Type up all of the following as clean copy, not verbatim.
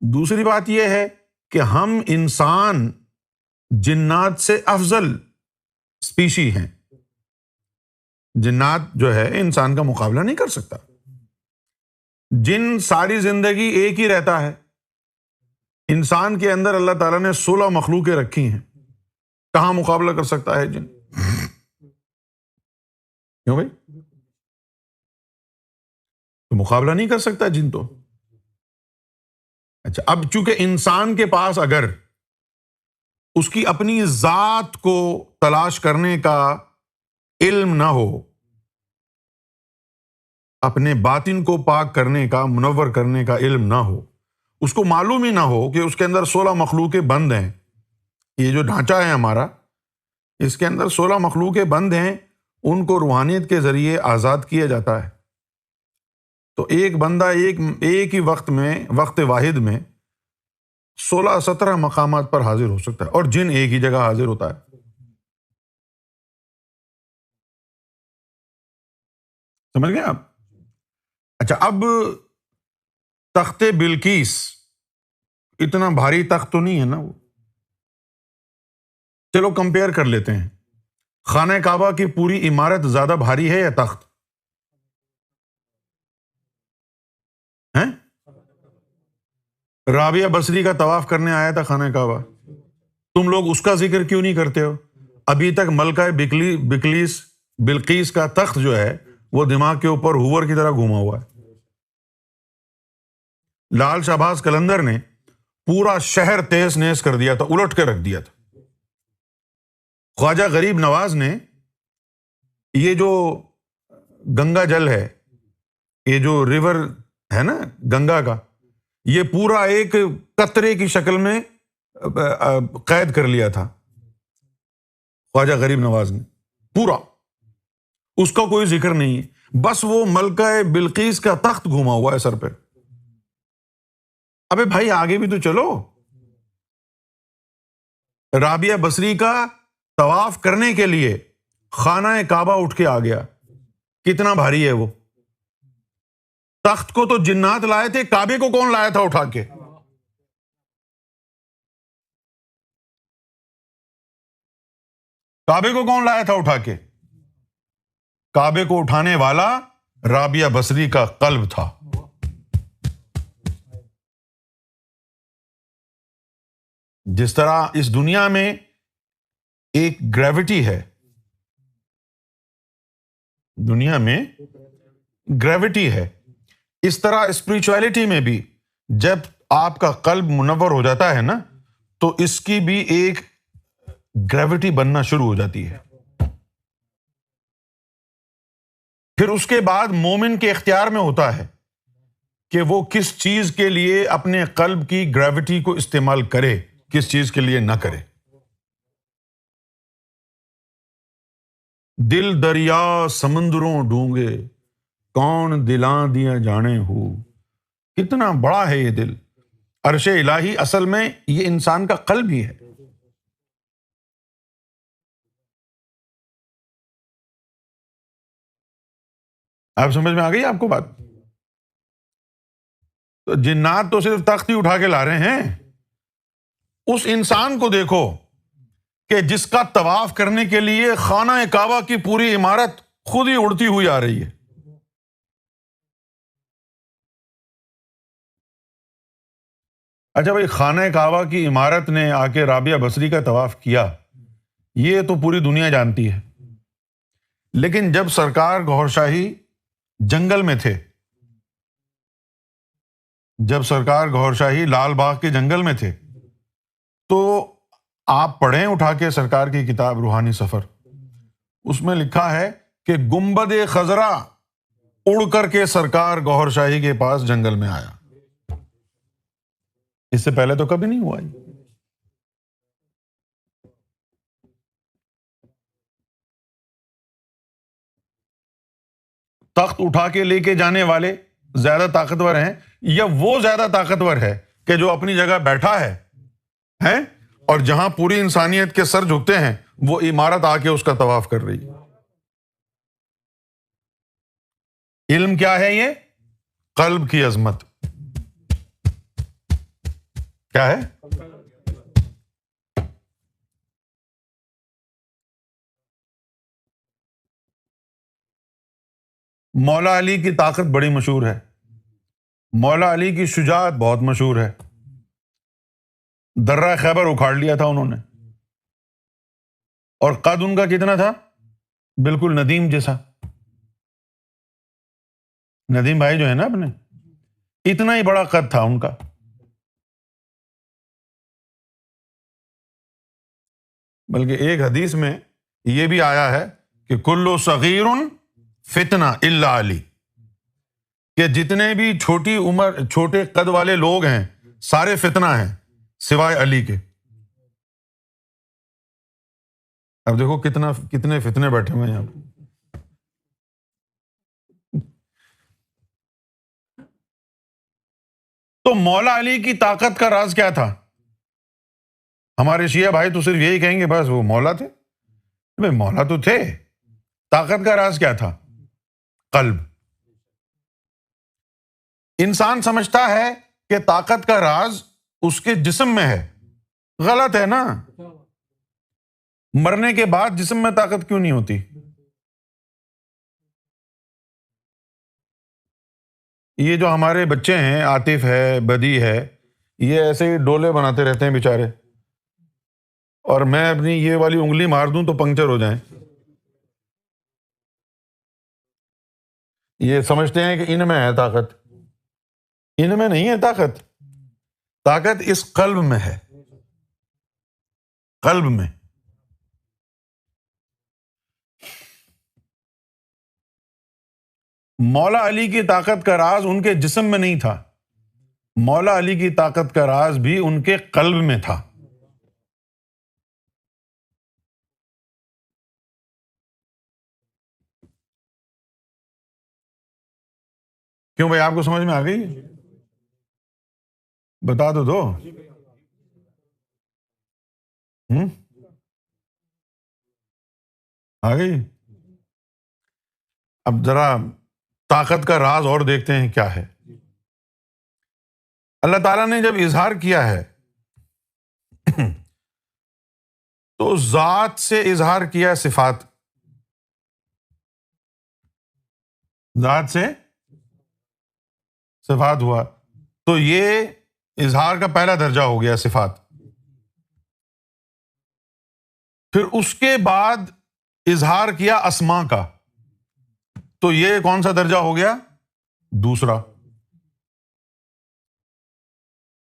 دوسری بات یہ ہے کہ ہم انسان جنات سے افضل اسپیشی ہیں. جنات جو ہے انسان کا مقابلہ نہیں کر سکتا. جن ساری زندگی ایک ہی رہتا ہے. انسان کے اندر اللہ تعالیٰ نے 16 مخلوقیں رکھی ہیں. کہاں مقابلہ کر سکتا ہے جن؟ کیوں بھائی؟ تو مقابلہ نہیں کر سکتا جن تو. اچھا، اب چونکہ انسان کے پاس اگر اس کی اپنی ذات کو تلاش کرنے کا علم نہ ہو، اپنے باطن کو پاک کرنے کا، منور کرنے کا علم نہ ہو، اس کو معلوم ہی نہ ہو کہ اس کے اندر 16 مخلوقیں بند ہیں. یہ جو ڈھانچہ ہے ہمارا، اس کے اندر 16 مخلوقیں بند ہیں، ان کو روحانیت کے ذریعے آزاد کیا جاتا ہے. تو ایک بندہ ایک ہی وقت واحد میں 16-17 مقامات پر حاضر ہو سکتا ہے، اور جن ایک ہی جگہ حاضر ہوتا ہے. سمجھ گئے آپ؟ اچھا، اب تخت بلقیس اتنا بھاری تخت تو نہیں ہے نا وہ. چلو کمپیئر کر لیتے ہیں. خانہ کعبہ کی پوری عمارت زیادہ بھاری ہے یا تخت؟ ہیں؟ رابعہ بصری کا طواف کرنے آیا تھا خانہ کعبہ. تم لوگ اس کا ذکر کیوں نہیں کرتے ہو؟ ابھی تک ملکہ بلقیس کا تخت جو ہے وہ دماغ کے اوپر ہوور کی طرح گھوما ہوا ہے. لال شہباز قلندر نے پورا شہر تہس نہس کر دیا تھا، الٹ کے رکھ دیا تھا. خواجہ غریب نواز نے یہ جو گنگا جل ہے، یہ جو ریور ہے نا گنگا کا، یہ پورا ایک قطرے کی شکل میں قید کر لیا تھا. خواجہ غریب نواز نے پورا، اس کا کوئی ذکر نہیں ہے، بس وہ ملکہ بلقیس کا تخت گھوما ہوا ہے سر پہ. ابے بھائی آگے بھی تو چلو. رابعہ بصری کا طواف کرنے کے لیے خانہ کعبہ اٹھ کے آ گیا. کتنا بھاری ہے وہ تخت. کو تو جنات لائے تھے، کعبے کو کون لایا تھا اٹھا کے؟ کعبے کو کون لایا تھا اٹھا کے؟ کعبے کو اٹھانے والا رابعہ بصری کا قلب تھا. جس طرح اس دنیا میں ایک گریوٹی ہے، دنیا میں گریوٹی ہے، اس طرح اسپریچولیٹی میں بھی جب آپ کا قلب منور ہو جاتا ہے نا، تو اس کی بھی ایک گریوٹی بننا شروع ہو جاتی ہے. پھر اس کے بعد مومن کے اختیار میں ہوتا ہے کہ وہ کس چیز کے لیے اپنے قلب کی گریوٹی کو استعمال کرے، کس چیز کے لیے نہ کرے. دل دریا سمندروں ڈونگے، کون دلاں دیا جانے ہو. کتنا بڑا ہے یہ دل. عرش الہی اصل میں یہ انسان کا قلب ہی ہے. آپ سمجھ میں آ گئی آپ کو بات؟ تو جنات تو صرف تخت ہی اٹھا کے لا رہے ہیں. اس انسان کو دیکھو کہ جس کا طواف کرنے کے لیے خانہ کعبہ کی پوری عمارت خود ہی اڑتی ہوئی آ رہی ہے. اچھا بھائی، خانہ کعبہ کی عمارت نے آ کے رابعہ بصری کا طواف کیا، یہ تو پوری دنیا جانتی ہے. لیکن جب سرکار گوھر شاہی جنگل میں تھے، جب سرکار گوھر شاہی لال باغ کے جنگل میں تھے، تو آپ پڑھیں اٹھا کے سرکار کی کتاب روحانی سفر، اس میں لکھا ہے کہ گنبد خضرا اڑ کر کے سرکار گوھر شاہی کے پاس جنگل میں آیا. اس سے پہلے تو کبھی نہیں ہوا. تخت اٹھا کے لے کے جانے والے زیادہ طاقتور ہیں، یا وہ زیادہ طاقتور ہے کہ جو اپنی جگہ بیٹھا ہے اور جہاں پوری انسانیت کے سر جھکتے ہیں وہ عمارت آ کے اس کا طواف کر رہی ہے. علم کیا ہے؟ یہ قلب کی عظمت. کیا ہے؟ مولا علی کی طاقت بڑی مشہور ہے، مولا علی کی شجاعت بہت مشہور ہے. درہ خیبر اکھاڑ لیا تھا انہوں نے، اور قد ان کا کتنا تھا؟ بالکل ندیم جیسا. ندیم بھائی جو ہے نا اپنے، اتنا ہی بڑا قد تھا ان کا. بلکہ ایک حدیث میں یہ بھی آیا ہے کہ کل صغیر فتنہ الا علی، کہ جتنے بھی چھوٹی عمر چھوٹے قد والے لوگ ہیں سارے فتنہ ہیں سوائے علی کے. اب دیکھو کتنے فتنے بیٹھے ہوئے ہیں یہاں. تو مولا علی کی طاقت کا راز کیا تھا؟ ہمارے شیعہ بھائی تو صرف یہی کہیں گے بس وہ مولا تھے. بھائی مولا تو تھے، طاقت کا راز کیا تھا؟ قلب. انسان سمجھتا ہے کہ طاقت کا راز اس کے جسم میں ہے. غلط ہے نا. مرنے کے بعد جسم میں طاقت کیوں نہیں ہوتی؟ یہ جو ہمارے بچے ہیں، عاطف ہے، بدی ہے، یہ ایسے ہی ڈولے بناتے رہتے ہیں بیچارے، اور میں اپنی یہ والی انگلی مار دوں تو پنکچر ہو جائیں. یہ سمجھتے ہیں کہ ان میں ہے طاقت. ان میں نہیں ہے طاقت. طاقت اس قلب میں ہے، قلب میں. مولا علی کی طاقت کا راز ان کے جسم میں نہیں تھا، مولا علی کی طاقت کا راز بھی ان کے قلب میں تھا. کیوں بھائی، آپ کو سمجھ میں آ گئی؟ بتا دو. آ گئی. اب ذرا طاقت کا راز اور دیکھتے ہیں کیا ہے. اللہ تعالیٰ نے جب اظہار کیا ہے تو ذات سے اظہار کیا، صفات، ذات سے صفات ہوا، تو یہ اظہار کا پہلا درجہ ہو گیا، صفات. پھر اس کے بعد اظہار کیا اسماء کا، تو یہ کون سا درجہ ہو گیا؟ دوسرا.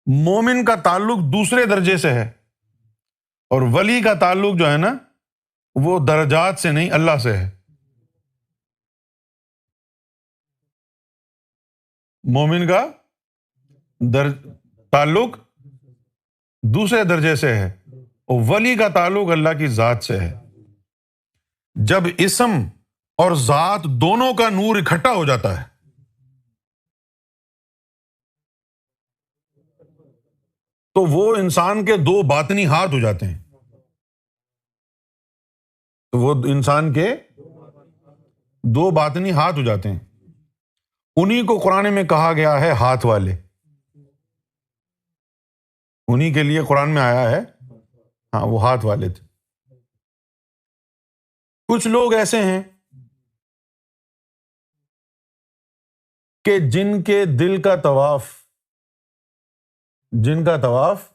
مومن کا تعلق دوسرے درجے سے ہے، اور ولی کا تعلق جو ہے نا وہ درجات سے نہیں، اللہ سے ہے. مومن کا تعلق دوسرے درجے سے ہے، اور ولی کا تعلق اللہ کی ذات سے ہے. جب اسم اور ذات دونوں کا نور اکٹھا ہو جاتا ہے تو وہ انسان کے دو باطنی ہاتھ ہو جاتے ہیں. تو وہ انسان کے دو باطنی ہاتھ ہو جاتے ہیں. انہی کو قرآن میں کہا گیا ہے ہاتھ والے. انہی کے لیے قرآن میں آیا ہے، ہاں وہ ہاتھ والے تھے. کچھ لوگ ایسے ہیں کہ جن کے دل کا طواف، جن کا طواف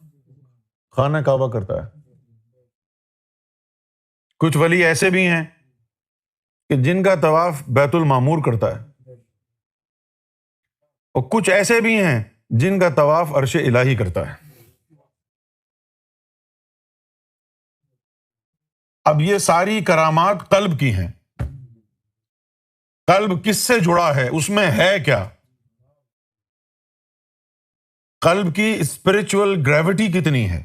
خانہ کعبہ کرتا ہے. کچھ ولی ایسے بھی ہیں کہ جن کا طواف بیت المعمور کرتا ہے، اور کچھ ایسے بھی ہیں جن کا طواف عرش الہی کرتا ہے. اب یہ ساری کرامات قلب کی ہیں. قلب کس سے جڑا ہے، اس میں ہے کیا؟ قلب کی اسپرچول گریوٹی کتنی ہے؟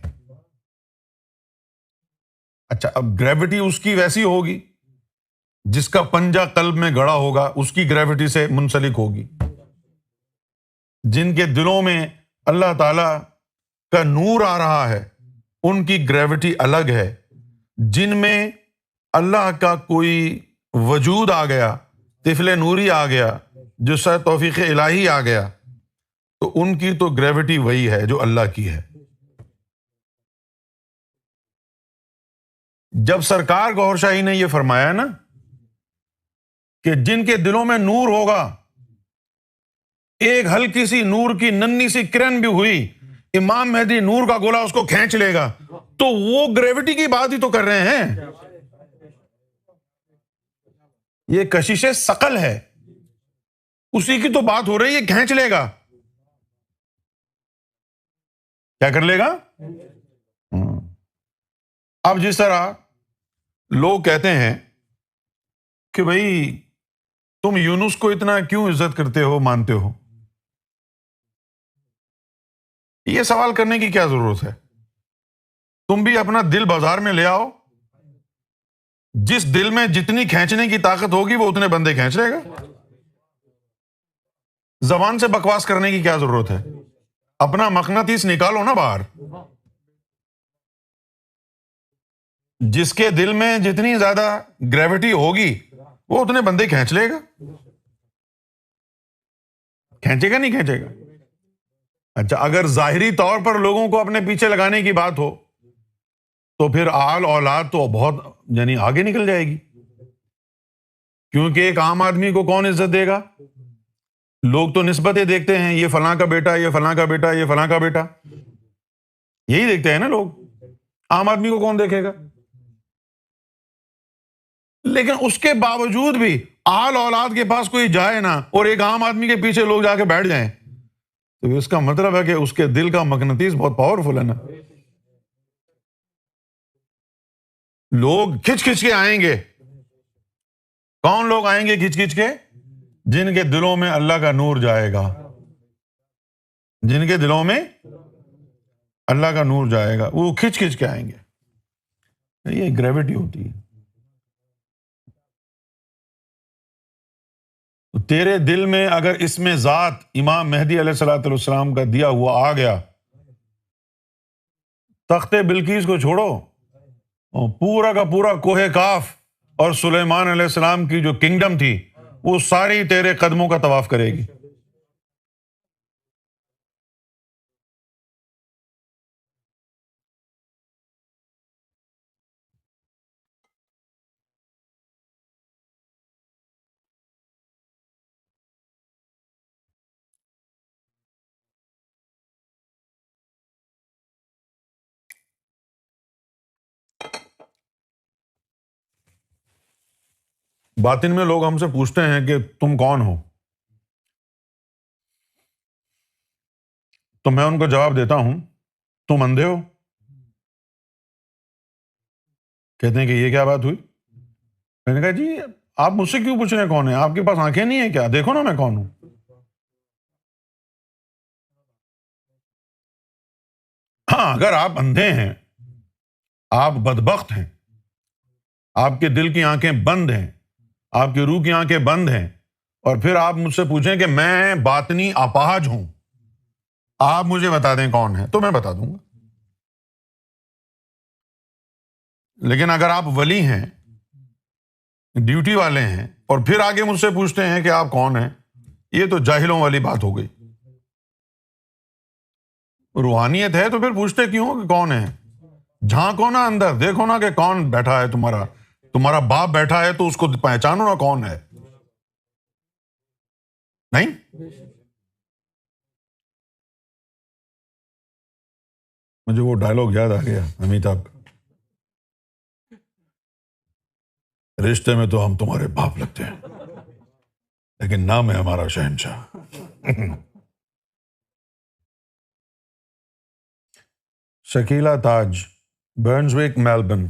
اچھا، اب گریوٹی اس کی ویسی ہوگی، جس کا پنجہ قلب میں گڑا ہوگا اس کی گریوٹی سے منسلک ہوگی. جن کے دلوں میں اللہ تعالی کا نور آ رہا ہے ان کی گریوٹی الگ ہے. جن میں اللہ کا کوئی وجود آ گیا، طفل نوری آ گیا، جس سے توفیق الہی آ گیا، تو ان کی تو گریوٹی وہی ہے جو اللہ کی ہے. جب سرکار گوھر شاہی نے یہ فرمایا نا کہ جن کے دلوں میں نور ہوگا، ایک ہلکی سی نور کی ننھی سی کرن بھی ہوئی، امام مہدی نور کا گولا اس کو کھینچ لے گا، تو وہ گریوٹی کی بات ہی تو کر رہے ہیں. یہ کشش ثقل ہے، اسی کی تو بات ہو رہی ہے. کھینچ لے گا. کیا کر لے گا؟ اب جس طرح لوگ کہتے ہیں کہ بھئی تم یونس کو اتنا کیوں عزت کرتے ہو، مانتے ہو، یہ سوال کرنے کی کیا ضرورت ہے؟ تم بھی اپنا دل بازار میں لے آؤ، جس دل میں جتنی کھینچنے کی طاقت ہوگی وہ اتنے بندے کھینچ لے گا. زبان سے بکواس کرنے کی کیا ضرورت ہے؟ اپنا مقناطیس نکالو نا باہر. جس کے دل میں جتنی زیادہ گریوٹی ہوگی وہ اتنے بندے کھینچ لے گا. کھینچے گا نہیں کھینچے گا؟ اچھا، اگر ظاہری طور پر لوگوں کو اپنے پیچھے لگانے کی بات ہو تو پھر آل اولاد تو بہت یعنی آگے نکل جائے گی، کیونکہ ایک عام آدمی کو کون عزت دے گا؟ لوگ تو نسبتیں دیکھتے ہیں، یہ فلاں کا بیٹا، یہ فلاں کا بیٹا، یہ فلاں کا بیٹا، یہی دیکھتے ہیں نا لوگ. عام آدمی کو کون دیکھے گا؟ لیکن اس کے باوجود بھی آل اولاد کے پاس کوئی جائے نا اور ایک عام آدمی کے پیچھے لوگ جا کے بیٹھ جائیں تو اس کا مطلب ہے کہ اس کے دل کا مقناطیس بہت پاورفل ہے نا. لوگ کھچ کھچ کے آئیں گے. کون لوگ آئیں گے کھچ کھچ کے؟ جن کے دلوں میں اللہ کا نور جائے گا. جن کے دلوں میں اللہ کا نور جائے گا وہ کھچ کھچ کے آئیں گے. یہ گریوٹی ہوتی ہے. تیرے دل میں اگر اس میں ذات امام مہدی علیہ الصلوۃ والسلام کا دیا ہوا آ گیا، تخت بلقیس کو چھوڑو، پورا کا پورا کوہ کاف اور سلیمان علیہ السلام کی جو کنگڈم تھی وہ ساری تیرے قدموں کا طواف کرے گی. باطن میں لوگ ہم سے پوچھتے ہیں کہ تم کون ہو، تو میں ان کو جواب دیتا ہوں تم اندھے ہو. کہتے ہیں کہ یہ کیا بات ہوئی؟ میں نے کہا جی آپ مجھ سے کیوں پوچھ رہے ہیں کون ہے؟ آپ کے پاس آنکھیں نہیں ہیں کیا؟ دیکھو نا میں کون ہوں. ہاں، اگر آپ اندھے ہیں، آپ بدبخت ہیں، آپ کے دل کی آنکھیں بند ہیں، آپ کی روح کی آنکھیں بند ہیں، اور پھر آپ مجھ سے پوچھیں کہ میں باطنی اپاہج ہوں، آپ مجھے بتا دیں کون ہے، تو میں بتا دوں گا. لیکن اگر آپ ولی ہیں، ڈیوٹی والے ہیں، اور پھر آگے مجھ سے پوچھتے ہیں کہ آپ کون ہیں، یہ تو جاہلوں والی بات ہو گئی. روحانیت ہے تو پھر پوچھتے کیوں کہ کون ہے؟ جھانکو نا اندر، دیکھو نا کہ کون بیٹھا ہے. تمہارا باپ بیٹھا ہے تو اس کو پہچانو نا کون ہے. نہیں؟ مجھے وہ ڈائلاگ یاد آ گیا امیتابھ کا، رشتے میں تو ہم تمہارے باپ لگتے ہیں لیکن نام ہے ہمارا شہنشاہ. شکیلا تاج، برنزوک، میلبرن.